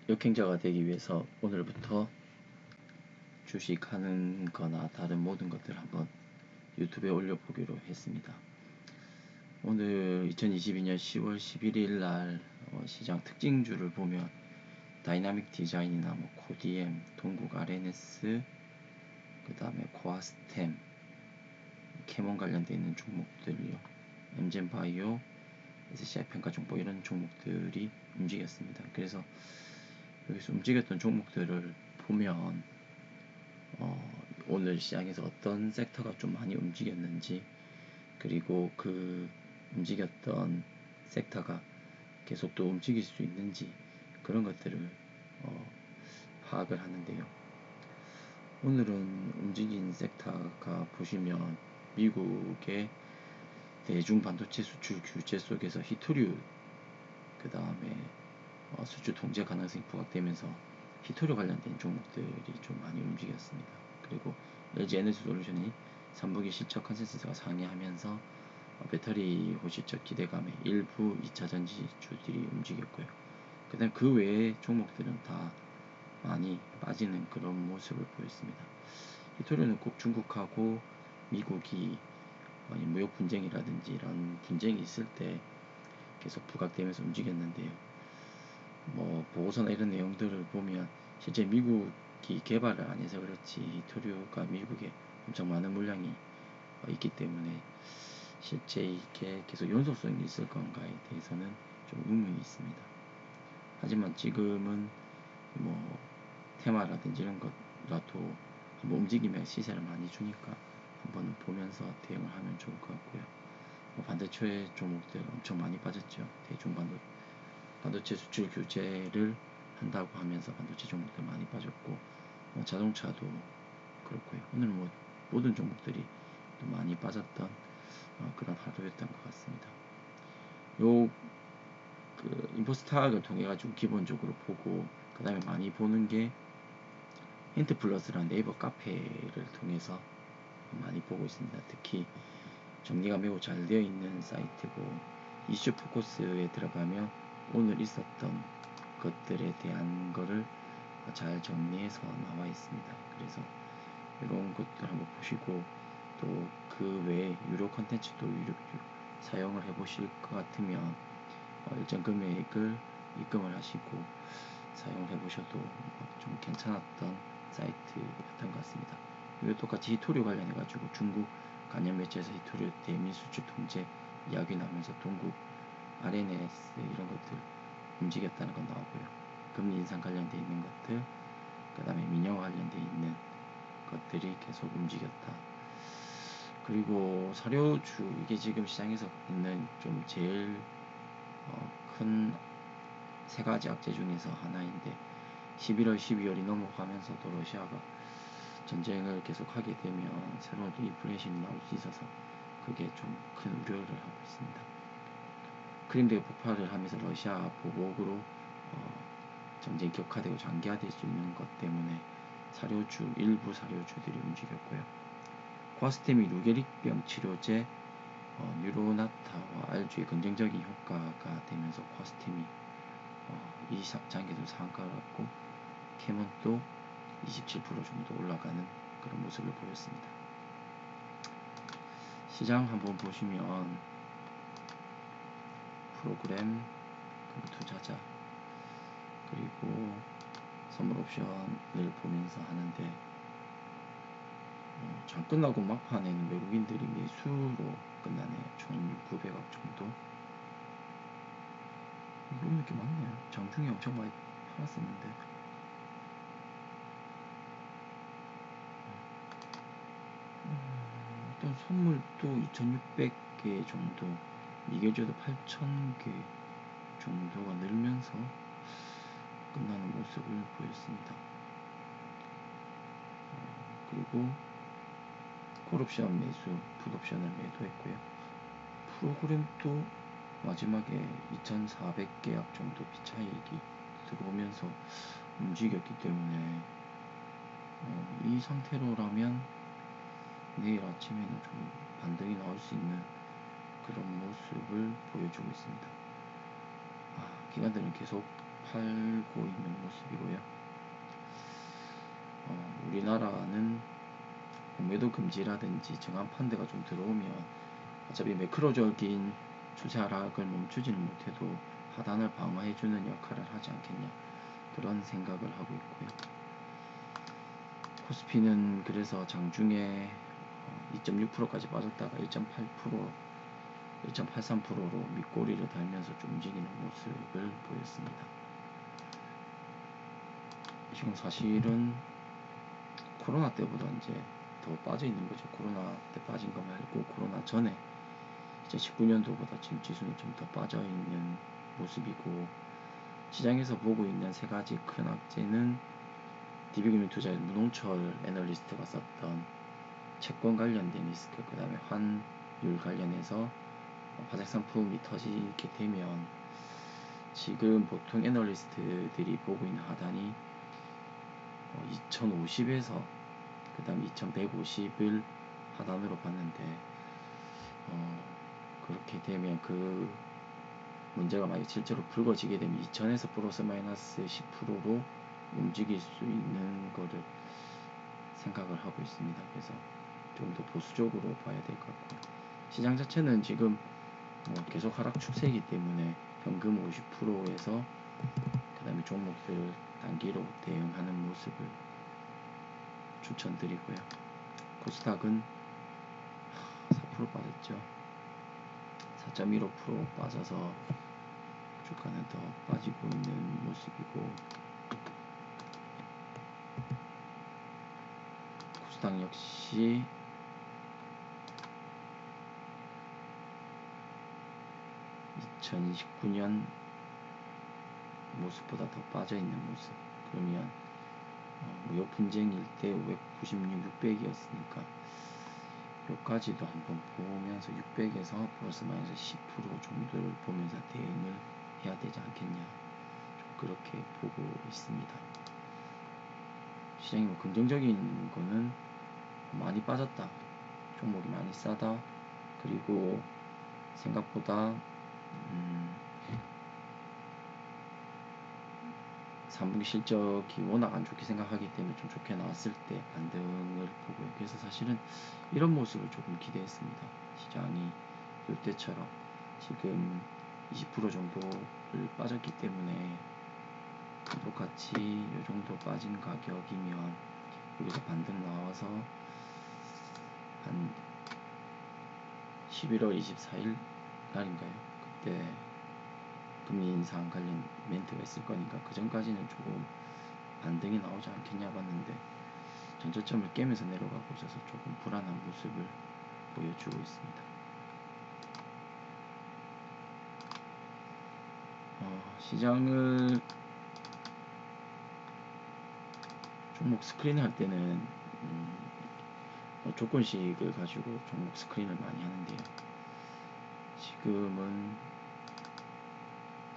역행자가 되기 위해서 오늘부터 주식하는 거나 다른 모든 것들을 한번 유튜브에 올려보기로 했습니다. 오늘 2022년 10월 11일 날 시장 특징주를 보면 다이나믹 디자인이나 코디엠, 동국 RNS, 그 다음에 코아스템, 캐몬 관련되어 있는 종목들이요. 엠젠바이오, SCI 평가정보 이런 종목들이 움직였습니다. 그래서 여기서 움직였던 종목들을 보면 오늘 시장에서 어떤 섹터가 좀 많이 움직였는지, 그리고 그 움직였던 섹터가 계속 또 움직일 수 있는지 그런 것들을 파악을 하는데요. 오늘은 움직인 섹터가 보시면 미국의 대중 반도체 수출 규제 속에서 히토류, 그 다음에 수출 통제 가능성이 부각되면서 히토류 관련된 종목들이 좀 많이 움직였습니다. 그리고 LG 에너지 솔루션이 3분기 실적 컨센서스가 상회하면서 배터리 호실적 기대감에 일부 2차전지주들이 움직였고요. 그 다음 그 외의 종목들은 다 많이 빠지는 그런 모습을 보였습니다. 히토류는 꼭 중국하고 미국이 무역 분쟁이라든지 이런 분쟁이 있을 때 계속 부각되면서 움직였는데요. 보고서나 이런 내용들을 보면 실제 미국이 개발을 안 해서 그렇지 히토류가 미국에 엄청 많은 물량이 있기 때문에 실제 이게 계속 연속성이 있을 건가에 대해서는 좀 의문이 있습니다. 하지만 지금은 테마라든지 이런 것라도 한번 움직이면 시세를 많이 주니까 한번 보면서 대응을 하면 좋을 것 같고요. 반도체 종목들 엄청 많이 빠졌죠. 대중 반도체 수출 규제를 한다고 하면서 반도체 종목들 많이 빠졌고, 자동차도 그렇고요. 오늘 모든 종목들이 또 많이 빠졌던 그런 하루였던 것 같습니다. 그 인포스탁을 통해 가지고 기본적으로 보고, 그 다음에 많이 보는 게 힌트 플러스라는 네이버 카페를 통해서 많이 보고 있습니다. 특히 정리가 매우 잘 되어 있는 사이트고, 이슈 포커스에 들어가면 오늘 있었던 것들에 대한 거를 잘 정리해서 나와 있습니다. 그래서 이런 것들 한번 보시고, 또 그 외에 유료 컨텐츠도 사용을 해보실 것 같으면 일정 금액을 입금을 하시고 사용을 해보셔도 좀 괜찮았던 사이트였던 것 같습니다. 이거 똑같이 히토류 관련해가지고 중국 관련 매체에서 히토류 대미 수출 통제 이야기 나오면서 동국 RNS 이런 것들 움직였다는 건 나오고요. 금리 인상 관련돼 있는 것들, 그 다음에 민영 관련돼 있는 것들이 계속 움직였다. 그리고 사료주, 이게 지금 시장에서 있는 좀 제일 큰 세 가지 악재 중에서 하나인데, 11월, 12월이 넘어가면서도 러시아가 전쟁을 계속하게 되면 새로운 인플레이션이 나올 수 있어서 그게 좀 큰 우려를 하고 있습니다. 크림대가 폭발을 하면서 러시아 보복으로 전쟁이 격화되고 장기화될 수 있는 것 때문에 일부 사료주들이 움직였고요. 코아스템이 루게릭병 치료제 뉴로나타와 알주의 긍정적인 효과가 되면서 코아스템이 이 장기도 상한가를 갖고, 캐몬도 27% 정도 올라가는 그런 모습을 보였습니다. 시장 한번 보시면 프로그램, 투자자, 그리고 선물 옵션을 보면서 하는데, 장 끝나고 막판에는 외국인들이 매수로 끝나네요. 1,900억 정도. 이거 왜 이렇게 많네요. 장중에 엄청 많이 팔았었는데. 일단 선물도 2,600개 정도, 미계주도 8,000개 정도가 늘면서 끝나는 모습을 보였습니다. 그리고 콜옵션 매수, 풋옵션을 매도했고요. 프로그램도 마지막에 2,400계약 정도 비차익이 들어오면서 움직였기 때문에 이 상태로라면 내일 아침에는 좀 반등이 나올 수 있는 그런 모습을 보여주고 있습니다. 기관들은 계속 팔고 있는 모습이고요. 우리나라는 공매도 금지라든지 증한 펀드가 좀 들어오면 어차피 매크로적인 추세 하락을 멈추지는 못해도 하단을 방어해주는 역할을 하지 않겠냐, 그런 생각을 하고 있고요. 코스피는 그래서 장중에 2.6%까지 빠졌다가 1.8%, 1.83%로 밑꼬리를 달면서 좀 움직이는 모습을 보였습니다. 지금 사실은 코로나 때보다 이제 더 빠져 있는 거죠. 코로나 때 빠진 거 말고 코로나 전에 2019년도보다 지금 지수는 좀 더 빠져 있는 모습이고, 시장에서 보고 있는 세 가지 큰 악재는 DB금융투자의 문홍철 애널리스트가 썼던 채권 관련된 리스크, 그 다음에 환율 관련해서 화재 상품이 터지게 되면 지금 보통 애널리스트들이 보고 있는 하단이 2050에서 그 다음 2150을 하단으로 봤는데, 그렇게 되면 그 문제가 만약 실제로 불거지게 되면 2000에서 플러스 마이너스 10%로 움직일 수 있는 거를 생각을 하고 있습니다. 그래서 좀 더 보수적으로 봐야 될 것 같고, 시장 자체는 지금 계속 하락 추세이기 때문에 현금 50%에서 그 다음에 종목들 단기로 대응하는 모습을 추천드리고요. 코스닥은 4% 빠졌죠. 4.15% 빠져서 주가는 더 빠지고 있는 모습이고, 코스닥 역시 2019년 모습보다 더 빠져있는 모습. 그러면 무역 분쟁일 때 596, 600이었으니까 여기까지도 한번 보면서 600에서 플러스 마이너스 10% 정도를 보면서 대응을 해야 되지 않겠냐, 좀 그렇게 보고 있습니다. 시장이 긍정적인 거는 많이 빠졌다, 종목이 많이 싸다, 그리고 생각보다 3분기 실적이 워낙 안 좋게 생각하기 때문에 좀 좋게 나왔을 때 반등을 보고요. 그래서 사실은 이런 모습을 조금 기대했습니다. 시장이 이때처럼 지금 20% 정도를 빠졌기 때문에 똑같이 이 정도 빠진 가격이면 여기서 반등 나와서 한 11월 24일 날인가요? 그때 금리 인상 관련 멘트가 있을 거니까 그 전까지는 조금 반등이 나오지 않겠냐 봤는데 전저점을 깨면서 내려가고 있어서 조금 불안한 모습을 보여주고 있습니다. 시장을 종목 스크린 할 때는 조건식을 가지고 종목 스크린을 많이 하는데요. 지금은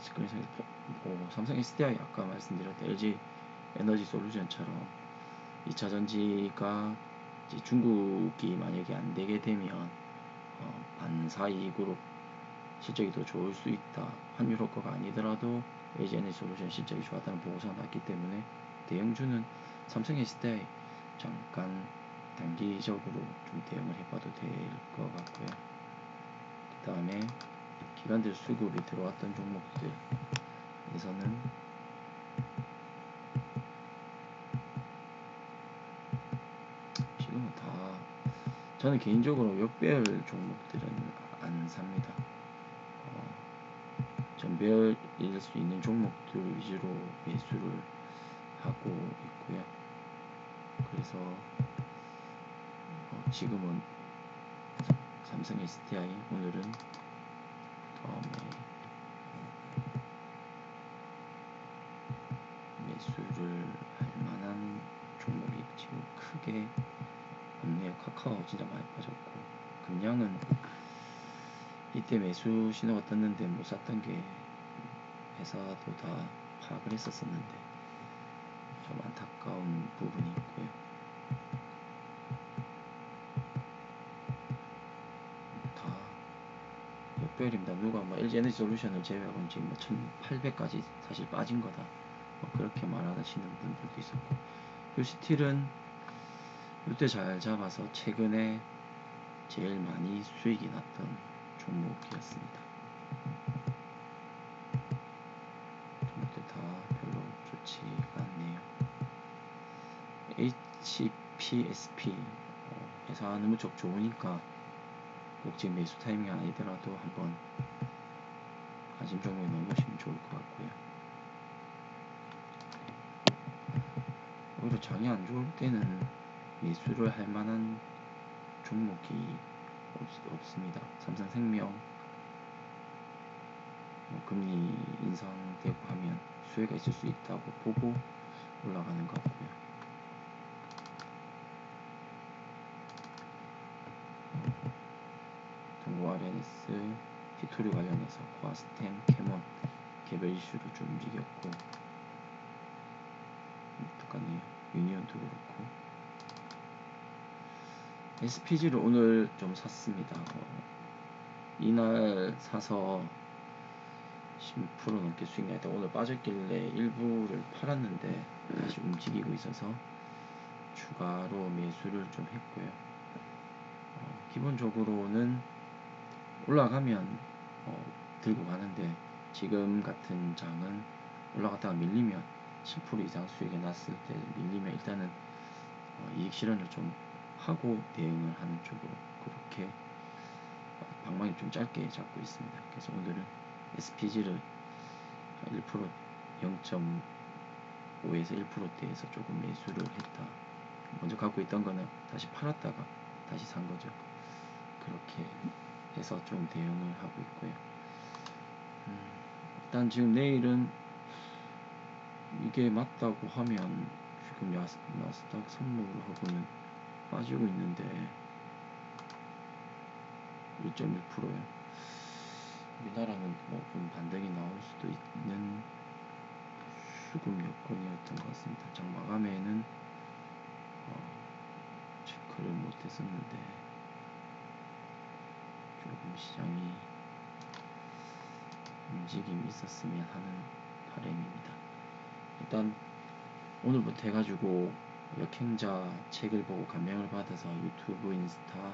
스크린상에서 삼성 SDI 아까 말씀드렸던 LG 에너지 솔루션처럼 2차 전지가 중국이 만약에 안 되게 되면 반사이익으로 실적이 더 좋을 수 있다. 환율 효과가 아니더라도 LG 에너지 솔루션 실적이 좋았다는 보고서가 났기 때문에 대형주는 삼성 SDI 잠깐 단기적으로 좀 대응을 해봐도 될 것 같고요. 그 다음에 기관들 수급이 들어왔던 종목들에서는 지금은 다 저는 개인적으로 역배열 종목들은 안 삽니다. 전배열일 수 있는 종목들 위주로 매수를 하고 있고요. 그래서 지금은 삼성 SDI 오늘은 다음에 매수를 할 만한 종목이 지금 크게 없네요. 카카오 진짜 많이 빠졌고, 금양은 이때 매수 신호가 떴는데 못 샀던 게 회사도 다 파악을 했었었는데 좀 안타까운 부분이 있고요. 다 특별입니다. 누가 뭐 LG 에너지 솔루션을 제외하고 지금 뭐 1800까지 사실 빠진 거다. 뭐 그렇게 말하시는 분들도 있었고, 휴스틸은 이때 잘 잡아서 최근에 제일 많이 수익이 났던 종목이었습니다. 종목들 다 별로 좋지가 않네요. HPSP 회사는 무척 좋으니까 꼭 지금 매수 타이밍이 아니더라도 한번 관심 종목에 넣으시면 좋을 것 같고요. 오히려 장이 안 좋을 때는 매수를 할 만한 종목이 없습니다. 삼성생명 금리 인상되고 하면 수혜가 있을 수 있다고 보고 올라가는 것 같고요. 동고 RNS, 디토리 관련해서 코아스템, 캐몬 개별 이슈로 좀 움직였고, 똑같네요. 유니온도 그렇고. SPG를 오늘 좀 샀습니다. 이날 사서 10% 넘게 수익 나다 오늘 빠졌길래 일부를 팔았는데 다시 움직이고 있어서 추가로 매수를 좀 했고요. 기본적으로는 올라가면 들고 가는데, 지금 같은 장은 올라갔다가 밀리면 10% 이상 수익이 났을 때 밀리면 일단은 이익 실현을 좀 하고 대응을 하는 쪽으로 그렇게 방망이 좀 짧게 잡고 있습니다. 그래서 오늘은 SPG를 1% 0.5에서 1%대에서 조금 매수를 했다. 먼저 갖고 있던 거는 다시 팔았다가 다시 산 거죠. 그렇게 해서 좀 대응을 하고 있고요. 일단 지금 내일은 이게 맞다고 하면 지금 나스닥 선물하고는 빠지고 있는데 1.1%요. 우리나라는 뭐 좀 반등이 나올 수도 있는 수급 여건이었던 것 같습니다. 장 마감에는 체크를 못했었는데 조금 시장이 움직임이 있었으면 하는 바람입니다. 일단 오늘부터 해가지고 역행자 책을 보고 감명을 받아서 유튜브, 인스타,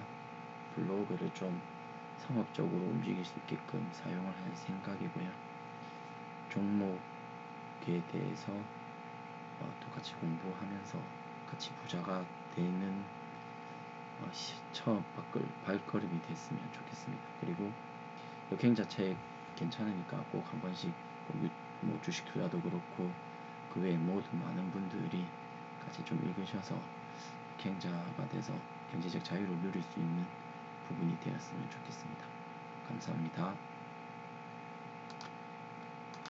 블로그를 좀 상업적으로 움직일 수 있게끔 사용을 할 생각이고요. 종목에 대해서 또 같이 공부하면서 같이 부자가 되는 처음 발걸음이 됐으면 좋겠습니다. 그리고 역행자 책 괜찮으니까 꼭 한 번씩 뭐 주식 투자도 그렇고 그 외에 모든 많은 분들이 같이 좀 읽으셔서 역행자가 돼서 경제적 자유를 누릴 수 있는 부분이 되었으면 좋겠습니다. 감사합니다.